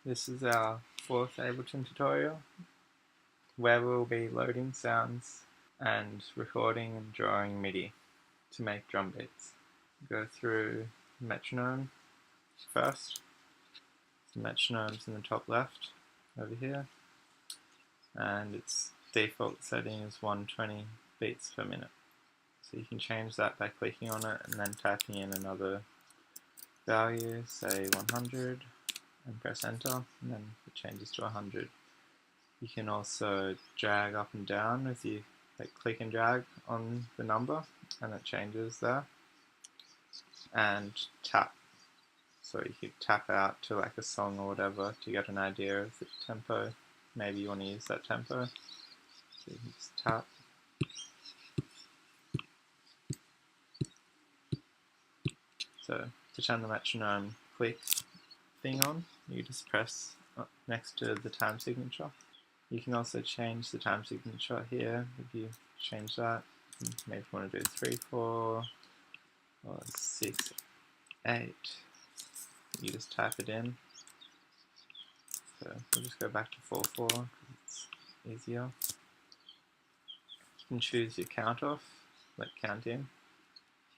This is our fourth Ableton tutorial where we'll be loading sounds and recording and drawing MIDI to make drum beats. Go through metronome first. The metronome's in the top left over here, and its default setting is 120 beats per minute. So you can change that by clicking on it and then typing in another value, say 100, and press enter, and then it changes to 100. You can also drag up and down with you click and drag on the number and it changes there, and tap. So you could tap out to a song or whatever to get an idea of the tempo. Maybe you want to use that tempo. So you can just tap. So to turn the metronome click thing on, you just press next to the time signature. You can also change the time signature here. If you change that, maybe you want to do 3/4 or 6/8. You just type it in. So we'll just go back to 4/4 because it's easier. You can choose your count off, count in.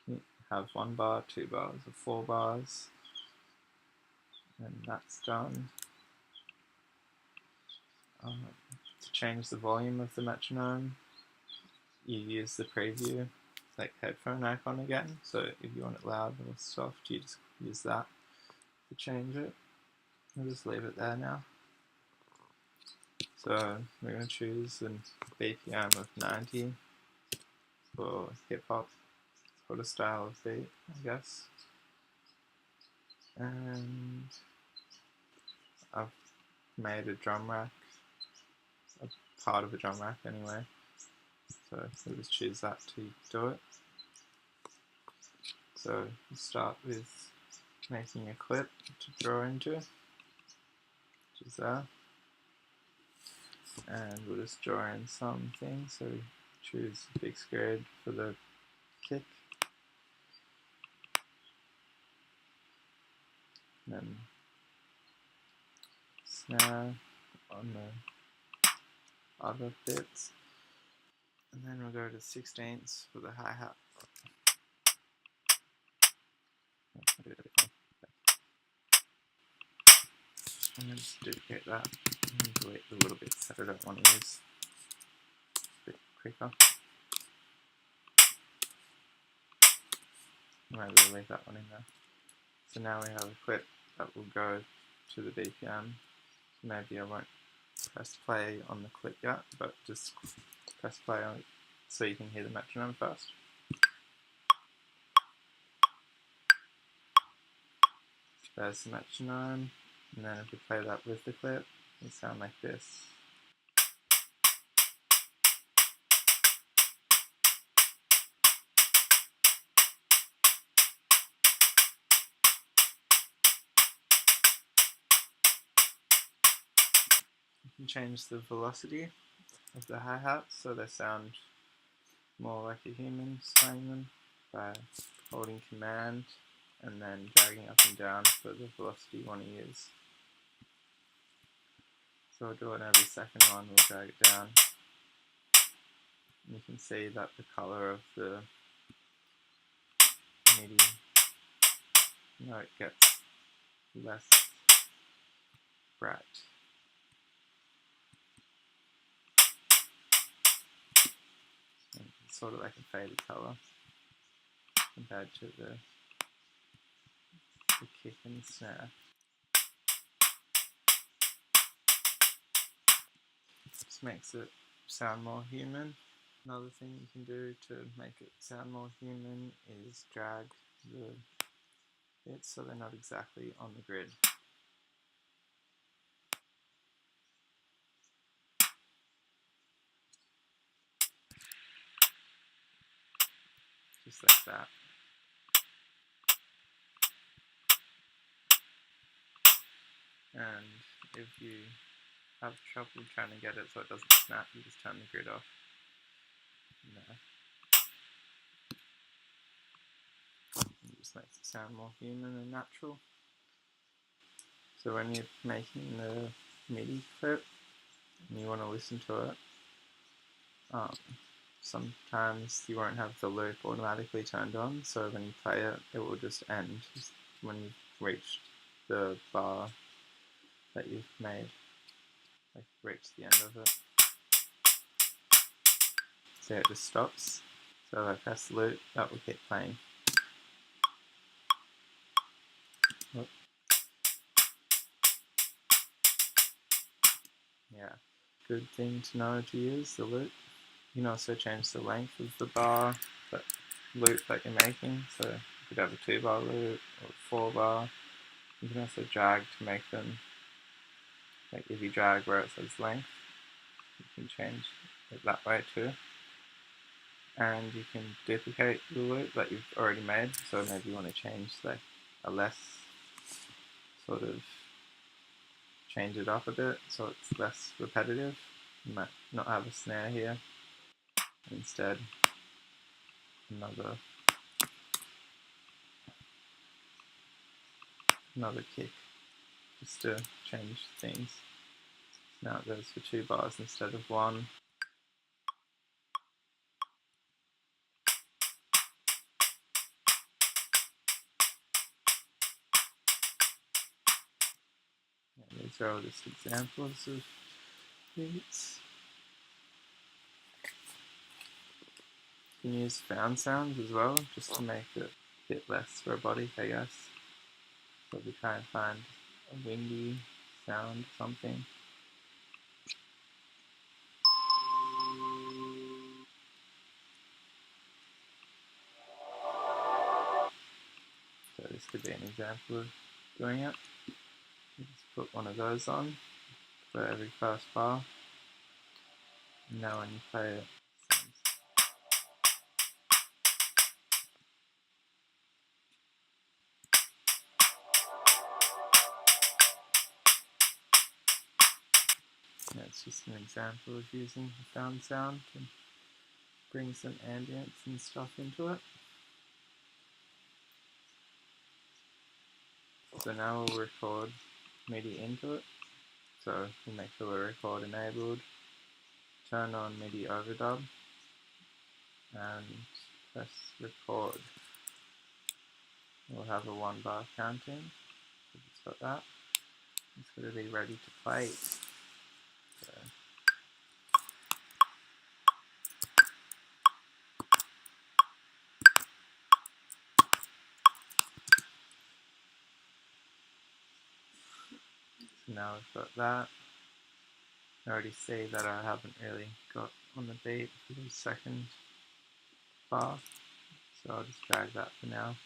You can have 1 bar, 2 bars, or 4 bars, and that's done. To change the volume of the metronome, you use the preview headphone icon again. So if you want it loud or soft, you just use that to change it. I'll just leave it there now. So we're going to choose a BPM of 90 for hip hop sort of style of beat, I guess. And I've made a drum rack, a part of a drum rack anyway. So we'll just choose that to do it. So we'll start with making a clip to draw into, which is there. And we'll just draw in some things. So choose fixed grid for the kick. And then snare on the other bits. And then we'll go to 16ths for the hi-hat. I'm going to just duplicate that and delete the little bits that I don't want to use. A bit quicker. Maybe we'll leave that one in there. So now we have a clip that will go to the BPM. Maybe I won't press play on the clip yet, but just press play on it so you can hear the metronome first. There's the metronome, and then if we play that with the clip, it'll sound like this. You can change the velocity of the hi-hat so they sound more like a human playing them by holding command and then dragging up and down for the velocity you want to use. So we'll do it every second one, we'll drag it down. And you can see that the color of the MIDI, it gets less bright. And it's sort of like a faded color compared to the kick and the snare. Just makes it sound more human. Another thing you can do to make it sound more human is drag the bits so they're not exactly on the grid. Just like that. And if you have trouble trying to get it so it doesn't snap, you just turn the grid off. It just makes it sound more human and natural. So when you're making the MIDI clip and you want to listen to it, sometimes you won't have the loop automatically turned on, so when you play it, it will just end when you've reached the bar that you've made, like reached the end of it. So it just stops. So if I press loop, that will keep playing. Oh. Yeah, good thing to know to use the loop. You can also change the length of the bar, that loop that you're making. So you could have a 2-bar loop or a 4-bar. You can also drag to make them, like if you drag where it says length, you can change it that way too. And you can duplicate the loop that you've already made. So maybe you want to change like a less sort of change it up a bit so it's less repetitive. You might not have a snare here. Instead, another kick just to change things. Now it goes for 2 bars instead of 1. And these are all just examples of beats. You can use found sounds as well, just to make it a bit less robotic, I guess. So we try and find a windy sound, something. So this could be an example of doing it. You just put one of those on for every first bar. And now when you play it, it's just an example of using the found sound to bring some ambience and stuff into it. So now we'll record MIDI into it. So we'll make sure we're record enabled, turn on MIDI overdub, and press record. We'll have a 1-bar counting. So it's got that. It's going to be ready to play. So now we've got that. I already see that I haven't really got on the beat for the second bar, so I'll just drag that for now.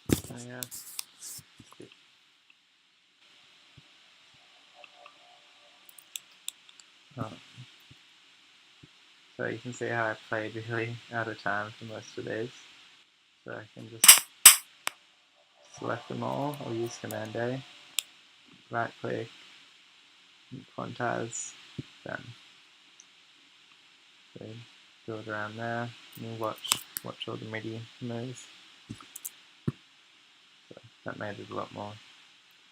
So yeah. Oh. So you can see how I played really out of time for most of these. So I can just select them all, or use Command A, right click, quantize, then so do it around there, and you watch all the MIDI move. So that made it a lot more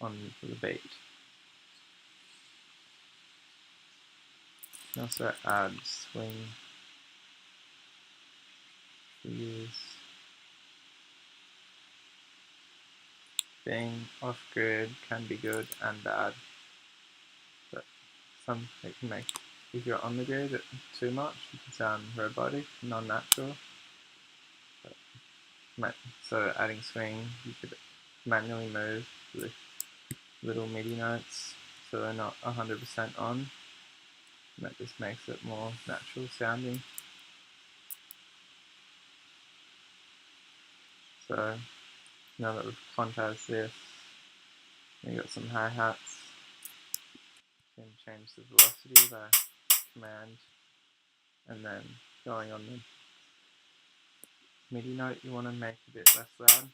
on the beat. You can also add swing. Use being off grid can be good and bad, but some it can make, if you're on the grid too much, it can sound robotic, non-natural. So adding swing, you could manually move with little MIDI notes so they're not 100% on. And that just makes it more natural sounding. So now that we've quantized this, we got some hi-hats. You can change the velocity by command, and then going on the MIDI note you want to make a bit less loud.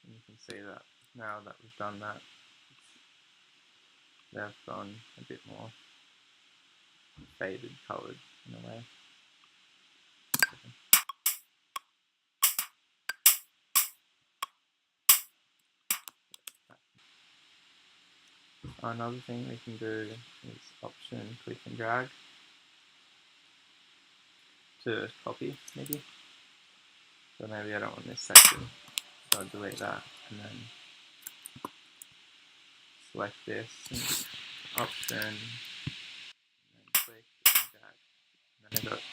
And you can see that now that we've done that, they've gone a bit more faded coloured in a way. Another thing we can do is option click and drag to copy MIDI. So maybe I don't want this section, so I'll delete that and then select this and option and then click and drag. And then I got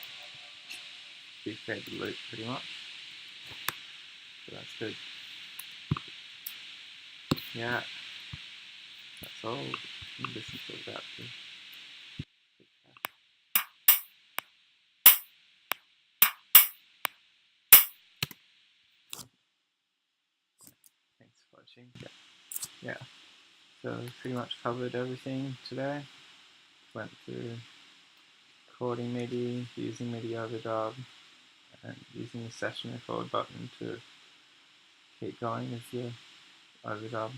big faded loop pretty much. So that's good. Yeah, that's all. You can listen to about the Thanks for watching. Yeah. So pretty much covered everything today. Went through recording MIDI, using MIDI overdub, and using the session record button to keep going with your overdub.